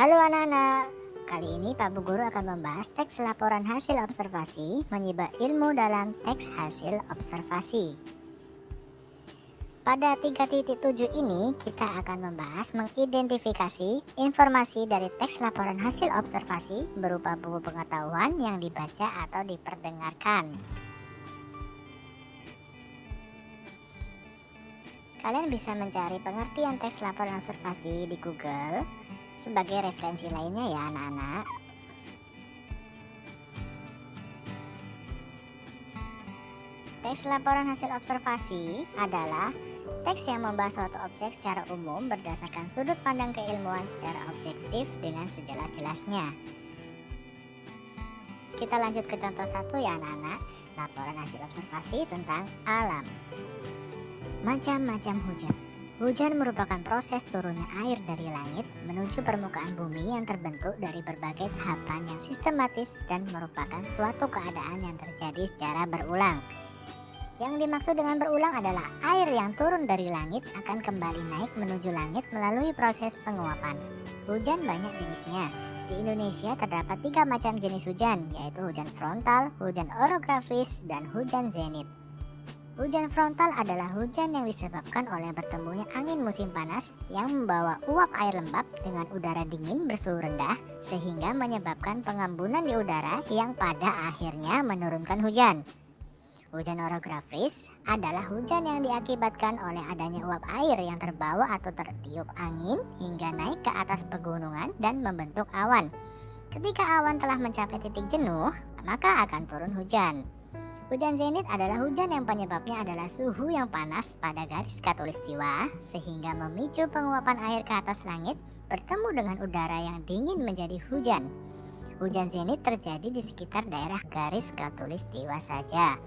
Halo anak-anak, kali ini Pak Bu Guru akan membahas teks laporan hasil observasi menyebar ilmu dalam teks hasil observasi. Pada 3.7 ini kita akan membahas mengidentifikasi informasi dari teks laporan hasil observasi berupa buku pengetahuan yang dibaca atau diperdengarkan. Kalian bisa mencari pengertian teks laporan observasi di Google sebagai referensi lainnya ya anak-anak. Teks laporan hasil observasi adalah teks yang membahas suatu objek secara umum berdasarkan sudut pandang keilmuan secara objektif dengan sejelas-jelasnya. Kita lanjut ke contoh 1 ya anak-anak. Laporan hasil observasi tentang alam. Macam-macam hujan. Hujan merupakan proses turunnya air dari langit menuju permukaan bumi yang terbentuk dari berbagai tahapan yang sistematis dan merupakan suatu keadaan yang terjadi secara berulang. Yang dimaksud dengan berulang adalah air yang turun dari langit akan kembali naik menuju langit melalui proses penguapan. Hujan banyak jenisnya. Di Indonesia terdapat 3 macam jenis hujan, yaitu hujan frontal, hujan orografis, dan hujan zenit. Hujan frontal adalah hujan yang disebabkan oleh bertemunya angin musim panas yang membawa uap air lembab dengan udara dingin bersuhu rendah sehingga menyebabkan pengembunan di udara yang pada akhirnya menurunkan hujan. Hujan orografis adalah hujan yang diakibatkan oleh adanya uap air yang terbawa atau tertiup angin hingga naik ke atas pegunungan dan membentuk awan. Ketika awan telah mencapai titik jenuh, maka akan turun hujan. Hujan zenit adalah hujan yang penyebabnya adalah suhu yang panas pada garis khatulistiwa sehingga memicu penguapan air ke atas langit bertemu dengan udara yang dingin menjadi hujan. Hujan zenit terjadi di sekitar daerah garis khatulistiwa saja.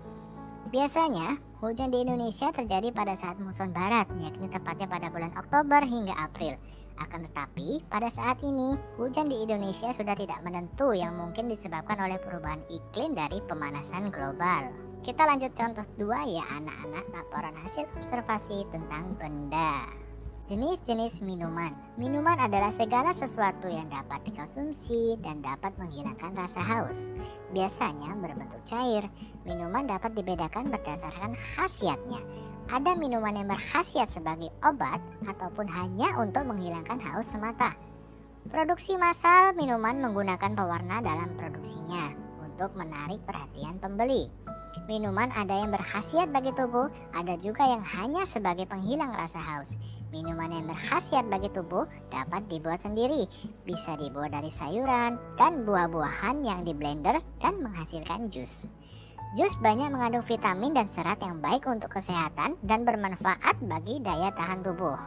Biasanya, hujan di Indonesia terjadi pada saat muson barat, yakni tepatnya pada bulan Oktober hingga April. Akan tetapi, pada saat ini, hujan di Indonesia sudah tidak menentu yang mungkin disebabkan oleh perubahan iklim dari pemanasan global. Kita lanjut contoh 2 ya anak-anak, laporan hasil observasi tentang benda. Jenis-jenis minuman. Minuman adalah segala sesuatu yang dapat dikonsumsi dan dapat menghilangkan rasa haus. Biasanya berbentuk cair. Minuman dapat dibedakan berdasarkan khasiatnya. Ada minuman yang berkhasiat sebagai obat ataupun hanya untuk menghilangkan haus semata. Produksi massal minuman menggunakan pewarna dalam produksinya untuk menarik perhatian pembeli. Minuman ada yang berkhasiat bagi tubuh, ada juga yang hanya sebagai penghilang rasa haus. Minuman yang berkhasiat bagi tubuh dapat dibuat sendiri, bisa dibuat dari sayuran dan buah-buahan yang diblender dan menghasilkan jus. Jus banyak mengandung vitamin dan serat yang baik untuk kesehatan dan bermanfaat bagi daya tahan tubuh.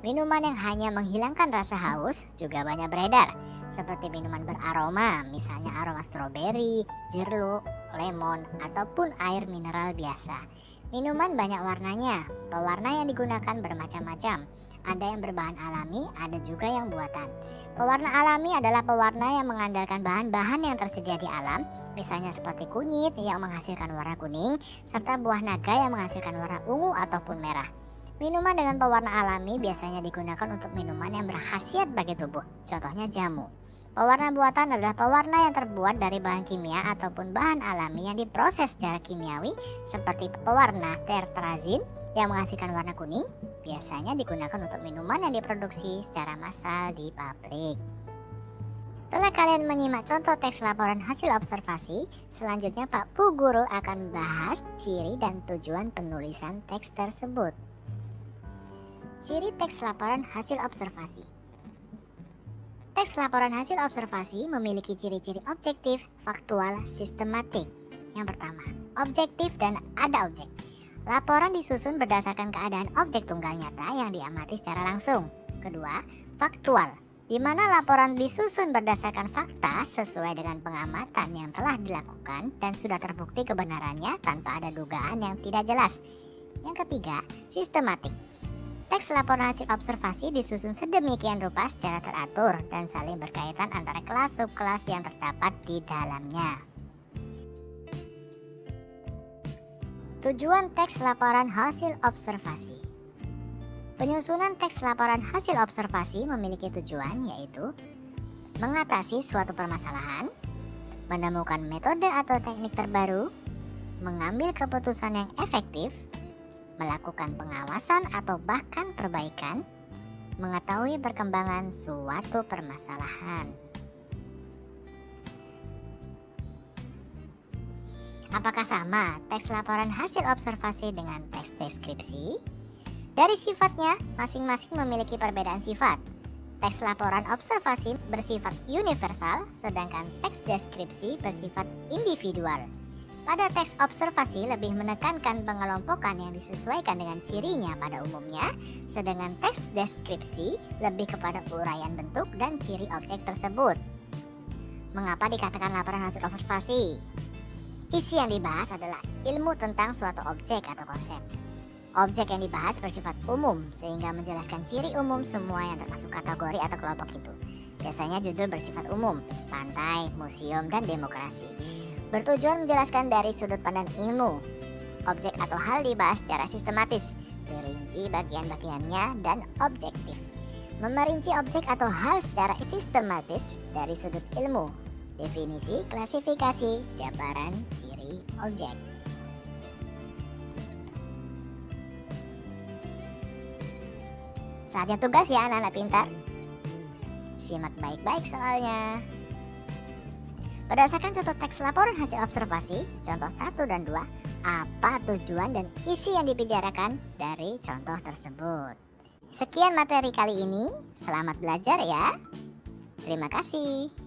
Minuman yang hanya menghilangkan rasa haus juga banyak beredar, seperti minuman beraroma, misalnya aroma stroberi, jeruk, lemon, ataupun air mineral biasa. Minuman banyak warnanya, pewarna yang digunakan bermacam-macam. Ada yang berbahan alami, ada juga yang buatan. Pewarna alami adalah pewarna yang mengandalkan bahan-bahan yang tersedia di alam, misalnya seperti kunyit yang menghasilkan warna kuning, serta buah naga yang menghasilkan warna ungu ataupun merah. Minuman dengan pewarna alami biasanya digunakan untuk minuman yang berkhasiat bagi tubuh, contohnya jamu. Pewarna buatan adalah pewarna yang terbuat dari bahan kimia ataupun bahan alami yang diproses secara kimiawi seperti pewarna tertrazin yang menghasilkan warna kuning, biasanya digunakan untuk minuman yang diproduksi secara massal di pabrik. Setelah kalian menyimak contoh teks laporan hasil observasi, selanjutnya Pak Bu Guru akan membahas ciri dan tujuan penulisan teks tersebut. Ciri teks laporan hasil observasi. Teks laporan hasil observasi memiliki ciri-ciri objektif, faktual, sistematik. Yang pertama, objektif dan ada objek. Laporan disusun berdasarkan keadaan objek tunggal nyata yang diamati secara langsung. Kedua, faktual, di mana laporan disusun berdasarkan fakta sesuai dengan pengamatan yang telah dilakukan dan sudah terbukti kebenarannya tanpa ada dugaan yang tidak jelas. Yang ketiga, sistematik. Teks laporan hasil observasi disusun sedemikian rupa secara teratur dan saling berkaitan antara kelas subkelas yang terdapat di dalamnya. Tujuan teks laporan hasil observasi. Penyusunan teks laporan hasil observasi memiliki tujuan yaitu mengatasi suatu permasalahan, menemukan metode atau teknik terbaru, mengambil keputusan yang efektif, melakukan pengawasan atau bahkan perbaikan, mengetahui perkembangan suatu permasalahan. Apakah sama teks laporan hasil observasi dengan teks deskripsi? Dari sifatnya, masing-masing memiliki perbedaan sifat. Teks laporan observasi bersifat universal, sedangkan teks deskripsi bersifat individual. Pada teks observasi lebih menekankan pengelompokan yang disesuaikan dengan cirinya pada umumnya, sedangkan teks deskripsi lebih kepada uraian bentuk dan ciri objek tersebut. Mengapa dikatakan laporan hasil observasi? Isi yang dibahas adalah ilmu tentang suatu objek atau konsep. Objek yang dibahas bersifat umum sehingga menjelaskan ciri umum semua yang termasuk kategori atau kelompok itu. Biasanya judul bersifat umum, pantai, museum, dan demokrasi. Bertujuan menjelaskan dari sudut pandang ilmu. Objek atau hal dibahas secara sistematis, merinci bagian-bagiannya dan objektif. Memerinci objek atau hal secara sistematis dari sudut ilmu. Definisi, klasifikasi, jabaran, ciri, objek. Saatnya tugas ya anak-anak pintar. Simak baik-baik soalnya. Berdasarkan contoh teks laporan hasil observasi, contoh 1 dan 2, apa tujuan dan isi yang dibicarakan dari contoh tersebut. Sekian materi kali ini, selamat belajar ya. Terima kasih.